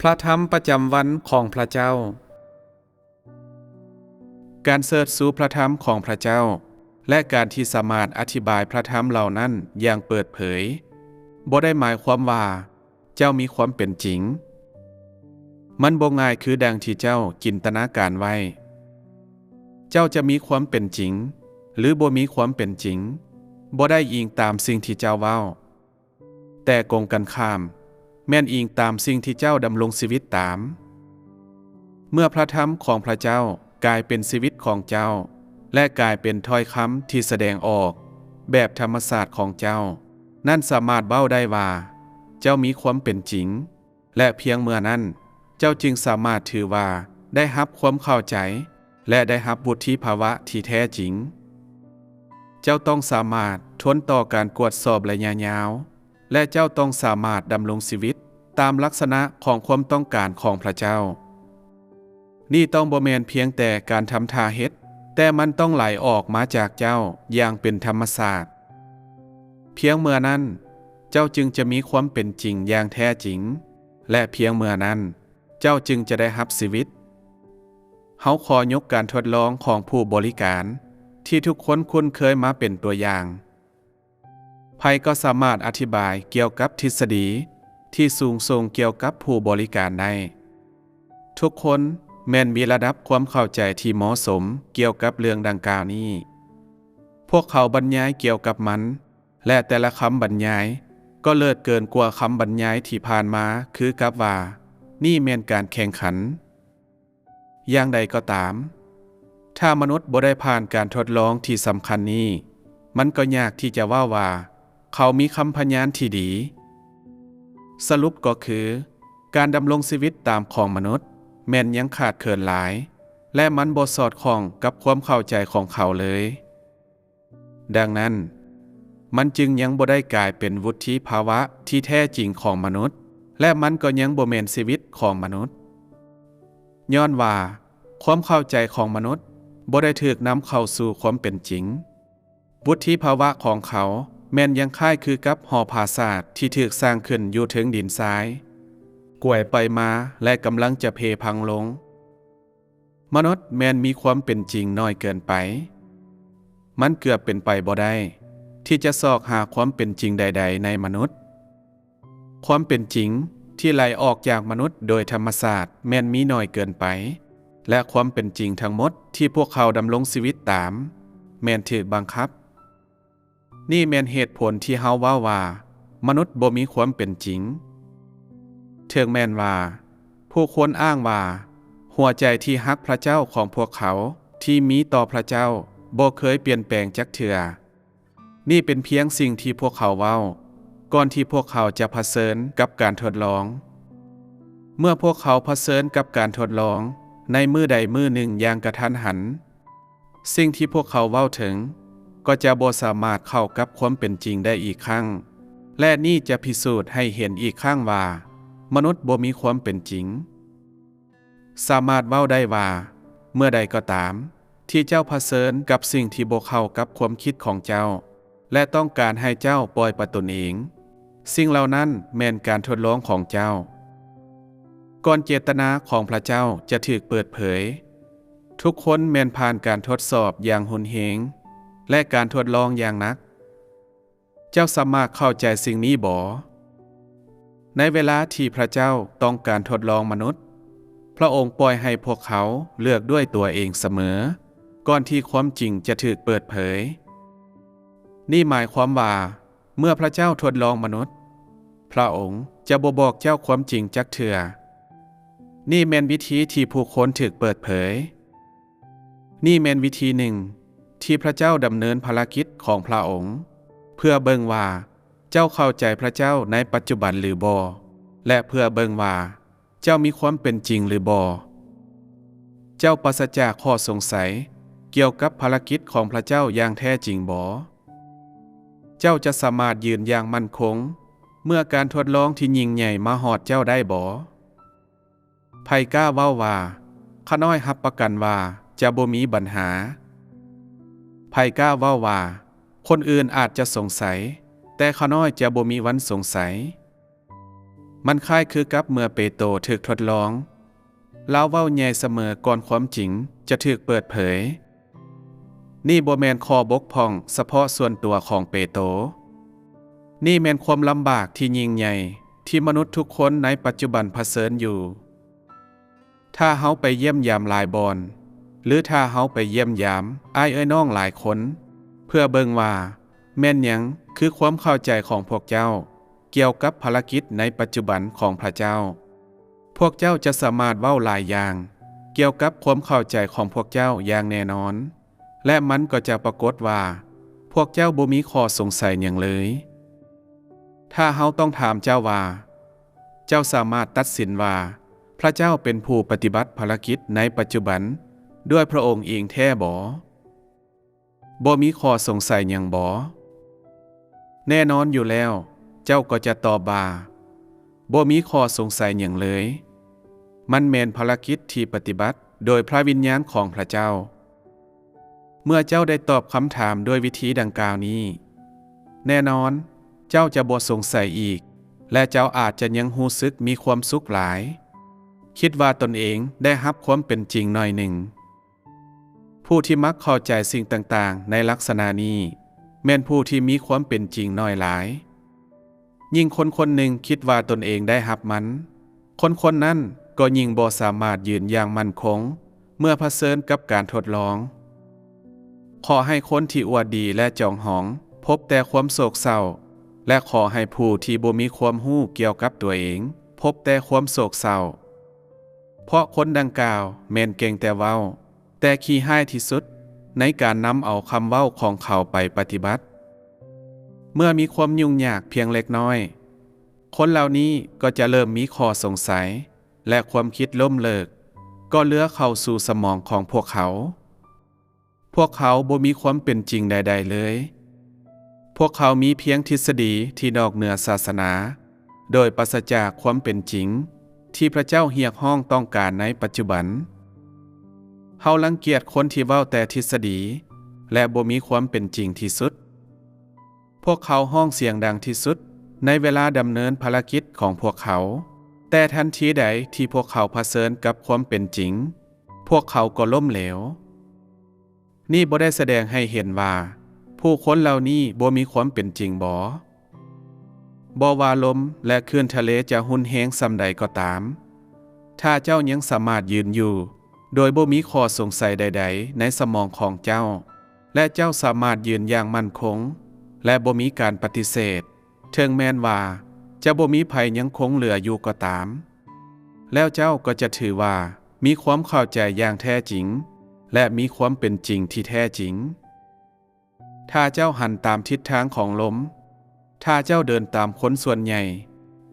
พระธรรมประจำวันของพระเจ้าการเสิร์ชสู่พระธรรมของพระเจ้าและการที่สามารถอธิบายพระธรรมเหล่านั้นอย่างเปิดเผยบ่ได้หมายความว่าเจ้ามีความเป็นจริงมันบ่ง่ายคือดังที่เจ้าจินตนาการไว้เจ้าจะมีความเป็นจริงหรือบ่มีความเป็นจริงบ่ได้อิงตามสิ่งที่เจ้าเว้าแต่กงกันข้ามแม่นอิงตามสิ่งที่เจ้าดำรงชีวิตตามเมื่อพระธรรมของพระเจ้ากลายเป็นชีวิตของเจ้าและกลายเป็นถ้อยคำที่แสดงออกแบบธรรมศาสตร์ของเจ้านั่นสามารถเบ้าได้ว่าเจ้ามีความเป็นจริงและเพียงเมื่อนั้นเจ้าจึงสามารถถือว่าได้รับความเข้าใจและได้รับวุฒิภาวะที่แท้จริงเจ้าต้องสามารถทนต่อการกวดสอบระยะยาวและเจ้าต้องสามารถดำรงชีวิตตามลักษณะของความต้องการของพระเจ้านี่ต้องบ่แม่นเพียงแต่การทำท่าเฮ็ดแต่มันต้องไหลออกมาจากเจ้าอย่างเป็นธรรมชาติเพียงเมื่อนั้นเจ้าจึงจะมีความเป็นจริงอย่างแท้จริงและเพียงเมื่อนั้นเจ้าจึงจะได้รับชีวิตเฮาขอยกการทดลองของผู้บริการที่ทุกคนคุ้นเคยมาเป็นตัวอย่างไผก็สามารถอธิบายเกี่ยวกับทฤษฎีที่สูงส่งเกี่ยวกับผู้บริการได้ทุกคนแม้นมีระดับความเข้าใจที่เหมาะสมเกี่ยวกับเรื่องดังกล่าวนี้พวกเขาบรรยายเกี่ยวกับมันและแต่ละคำบรรยายก็เลิศเกินกว่าคำบรรยายที่ผ่านมาคือกับว่านี่แม่นการแข่งขันอย่างใดก็ตามถ้ามนุษย์บ่ได้ผ่านการทดลองที่สำคัญนี้มันก็ยากที่จะว่าเขามีคำพยานที่ดีสรุปก็คือการดำรงชีวิตตามของมนุษย์แม่นยังขาดเขินหลายและมันบ่สอดคล้องกับความเข้าใจของเขาเลยดังนั้นมันจึงยังบ่ได้กลายเป็นวุฒิภาวะที่แท้จริงของมนุษย์และมันก็ยังบ่แม่นชีวิตของมนุษย์ย้อนว่าความเข้าใจของมนุษย์บ่ได้ถูกนำเข้าสู่ความเป็นจริงวุฒิภาวะของเขาแม่นยังคล้ายคือกับหอปราสาทที่ถูกสร้างขึ้นอยู่ถึงดินทรายก่วยไปมาและกำลังจะเพพังลงมนุษย์แม่นมีความเป็นจริงน้อยเกินไปมันเกือบเป็นไปบ่ได้ที่จะซอกหาความเป็นจริงใดๆในมนุษย์ความเป็นจริงที่ไหลออกจากมนุษย์โดยธรรมชาติแม่นมีน้อยเกินไปและความเป็นจริงทั้งหมดที่พวกเขาดำรงชีวิตตามแม่นถูกบังคับนี่แม่นเหตุผลที่เฮาว่ามนุษย์บ่มีความเป็นจริงถึงแม่นว่าผู้คนอ้างว่าหัวใจที่ฮักพระเจ้าของพวกเขาที่มีต่อพระเจ้าบ่เคยเปลี่ยนแปลงจักเทื่อนี่เป็นเพียงสิ่งที่พวกเขาเว้าก่อนที่พวกเขาจะเผชิญกับการทดลองเมื่อพวกเขาเผชิญกับการทดลองในมื้อใดมื้อหนึ่งอย่างกระทันหันสิ่งที่พวกเขาเว้าถึงก็จะบ่สามารถเข้ากับความเป็นจริงได้อีกครั้งและนี่จะพิสูจน์ให้เห็นอีกครั้งว่ามนุษย์บ่มีความเป็นจริงสามารถเว้าได้ว่าเมื่อใดก็ตามที่เจ้าเผชิญกับสิ่งที่บ่เข้ากับความคิดของเจ้าและต้องการให้เจ้าปล่อยปละตนเองสิ่งเหล่านั้นแม่นการทดลองของเจ้าก่อนเจตนาของพระเจ้าจะถูกเปิดเผยทุกคนแม่นผ่านการทดสอบอย่างหุนเหงและการทดลองอย่างหนักเจ้าสามารถเข้าใจสิ่งนี้บ่ในเวลาที่พระเจ้าต้องการทดลองมนุษย์พระองค์ปล่อยให้พวกเขาเลือกด้วยตัวเองเสมอก่อนที่ความจริงจะถูกเปิดเผยนี่หมายความว่าเมื่อพระเจ้าทดลองมนุษย์พระองค์จะบ่บอกเจ้าความจริงจักเทื่อนี่แม่นวิธีที่ผู้คนถูกเปิดเผยนี่แม่นวิธีหนึ่งที่พระเจ้าดำเนินภารกิจของพระองค์เพื่อเบิ่งว่าเจ้าเข้าใจพระเจ้าในปัจจุบันหรือบ่และเพื่อเบิ่งว่าเจ้ามีความเป็นจริงหรือบ่เจ้าปราศจากข้อสงสัยเกี่ยวกับภารกิจของพระเจ้าอย่างแท้จริงบ่เจ้าจะสามารถยืนอย่างมั่นคงเมื่อการทดลองที่ยิ่งใหญ่มาฮอดเจ้าได้บ่ไผกล้าเว้าว่าข้าน้อยรับประกันว่าจะบ่มีปัญหาไผกล้าเว้าว่าคนอื่นอาจจะสงสัยแต่ข้าน้อยจะบ่มีวันสงสัย มันคล้ายคือกับเมื่อเปโตรถูกทดลองลาวเว้าใหญ่เสมอก่อนความจริงจะถูกเปิดเผยนี่บ่แม่นข้อบกพร่องเฉพาะส่วนตัวของเปโตรนี่แม่นความลำบากที่ยิ่งใหญ่ที่มนุษย์ทุกคนในปัจจุบันเผชิญอยู่ถ้าเฮาไปเยี่ยมยามหลายบอนหรือถ้าเฮาไปเยี่ยมยามอ้ายเอ้ยน้องหลายคนเพื่อเบิ่งว่าแม่นหยังคือความเข้าใจของพวกเจ้าเกี่ยวกับภารกิจในปัจจุบันของพระเจ้าพวกเจ้าจะสามารถเว้าหลายอย่างเกี่ยวกับความเข้าใจของพวกเจ้าอย่างแน่นอนและมันก็จะปรากฏว่าพวกเจ้าบ่มีข้อสงสัยหยังเลยถ้าเฮาต้องถามเจ้าว่าเจ้าสามารถตัดสินว่าพระเจ้าเป็นผู้ปฏิบัติภารกิจในปัจจุบันด้วยพระองค์เองแท้บ่มีข้อสงสัยหยังแน่นอนอยู่แล้วเจ้าก็จะตอบว่าบ่มีข้อสงสัยหยังเลยมันแม่นภารกิจที่ปฏิบัติโดยพระวิญญาณของพระเจ้าเมื่อเจ้าได้ตอบคำถามด้วยวิธีดังกล่าวนี้แน่นอนเจ้าจะบ่สงสัยอีกและเจ้าอาจจะยังรู้สึกมีความสุขหลายคิดว่าตนเองได้รับความเป็นจริงหน่อยหนึ่งผู้ที่มักเข้าใจสิ่งต่างๆในลักษณะนี้แม่นผู้ที่มีความเป็นจริงน้อยหลายยิ่งคนคนหนึ่งคิดว่าตนเองได้รับมันคนนั้นก็ยิ่งบ่สามารถยืนอย่างมั่นคงเมื่อเผชิญกับการทดลองขอให้คนที่อวดดีและจองหองพบแต่ความโศกเศร้าและขอให้ผู้ที่บ่มีความรู้เกี่ยวกับตัวเองพบแต่ความโศกเศร้าเพราะคนดังกล่าวแม่นเก่งแต่เว้าแต่ขี้ห้ายที่สุดในการนำเอาคำเว้าของเขาไปปฏิบัติเมื่อมีความยุ่งยากเพียงเล็กน้อยคนเหล่านี้ก็จะเริ่มมีข้อสงสัยและความคิดล้มเลิกก็เลื้อเข้าสู่สมองของพวกเขาบ่มีความเป็นจริงใดๆเลยพวกเขามีเพียงทฤษฎีที่นอกเหนือศาสนาโดยปราศจากความเป็นจริงที่พระเจ้าเรียกร้องต้องการในปัจจุบันเฮารังเกียจคนที่เว้าแต่ทฤษฎีและบ่มีความเป็นจริงที่สุดพวกเขาห้องเสียงดังที่สุดในเวลาดำเนินภารกิจของพวกเขาแต่ทันทีใดที่พวกเขาเผชิญกับความเป็นจริงพวกเขาก็ล้มเหลวนี่บ่ได้แสดงให้เห็นว่าผู้คนเหล่านี้บ่มีความเป็นจริงบ่ว่าลมและคลื่นทะเลจะหุนแฮงส่ำใดก็ตามถ้าเจ้ายังสามารถยืนอยู่โดยบ่มีข้อสงสัยใดๆในสมองของเจ้าและเจ้าสามารถยืนอย่างมั่นคงและบ่มีการปฏิเสธถึงแม้นว่าจะบ่มีภัยยังคงเหลืออยู่ก็ตามแล้วเจ้าก็จะถือว่ามีความเข้าใจอย่างแท้จริงและมีความเป็นจริงที่แท้จริงถ้าเจ้าหันตามทิศทางของลมถ้าเจ้าเดินตามคนส่วนใหญ่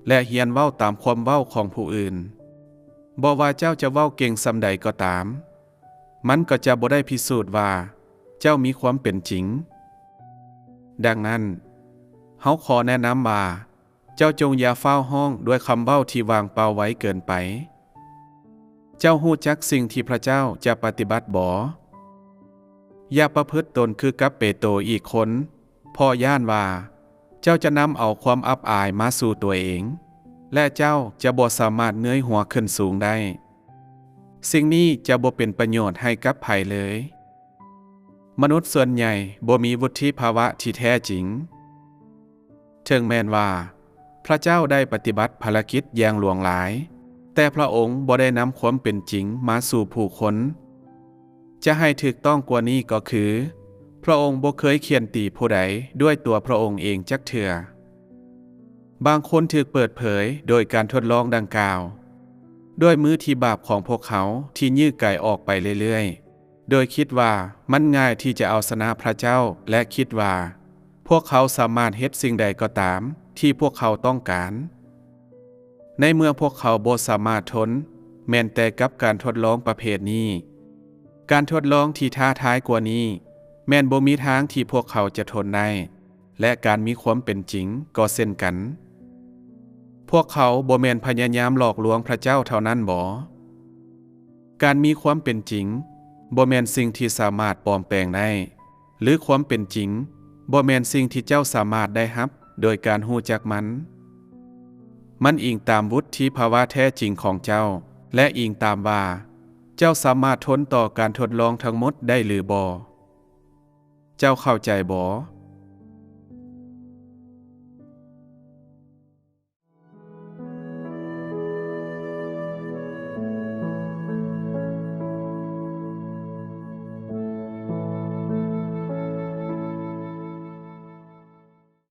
และเฮียนเว้าตามความเว้าของผู้อื่นบ่ว่าเจ้าจะเว้าเก่งส่ำใดก็ตามมันก็จะบ่ได้พิสูจน์ว่าเจ้ามีความเป็นจริงดังนั้นเฮาขอแนะนำว่าเจ้าจงอย่าเฝ้าห้องด้วยคำเว้าที่วางเปล่าไว้เกินไปเจ้าฮู้จักสิ่งที่พระเจ้าจะปฏิบัติบ่อย่าประพฤติตนคือกับเปโตรอีกคนเพราะย่านว่าเจ้าจะนำเอาความอับอายมาสู่ตัวเองและเจ้าจะบ่สามารถเงยหัวขึ้นสูงได้สิ่งนี้จะบ่เป็นประโยชน์ให้กับไผเลยมนุษย์ส่วนใหญ่บ่มีวุฒิภาวะที่แท้จริงถึงแม้นว่าพระเจ้าได้ปฏิบัติภารกิจอย่างหลวงหลายแต่พระองค์บ่ได้นำความเป็นจริงมาสู่ผู้คนจะให้ถูกต้องกว่านี้ก็คือพระองค์บ่เคยเขียนตีผู้ใดด้วยตัวพระองค์เองจักเทื่อบางคนถูกเปิดเผยโดยการทดลองดังกล่าวด้วยมือที่บาปของพวกเขาที่ยื้อไก่ออกไปเรื่อยๆโดยคิดว่ามันง่ายที่จะเอาชนะพระเจ้าและคิดว่าพวกเขาสามารถเฮ็ดสิ่งใดก็ตามที่พวกเขาต้องการในเมื่อพวกเขาบ่สามารถทนแม้แต่กับการทดลองประเภทนี้การทดลองที่ท้าทายกว่านี้แม้นบ่มีทางที่พวกเขาจะทนได้และการมีความเป็นจริงก็เช่นกันพวกเขาบ่แม่นพยายามหลอกลวงพระเจ้าเท่านั้นบ่การมีความเป็นจริงบ่แม่นสิ่งที่สามารถปลอมแปลงได้หรือความเป็นจริงบ่แม่นสิ่งที่เจ้าสามารถได้รับโดยการรู้จักมัน มันอิงตามวุฒิภาวะแท้จริงของเจ้าและอิงตามว่าเจ้าสามารถทนต่อการทดลองทั้งหมดได้หรือบ่เจ้าเข้าใจบ่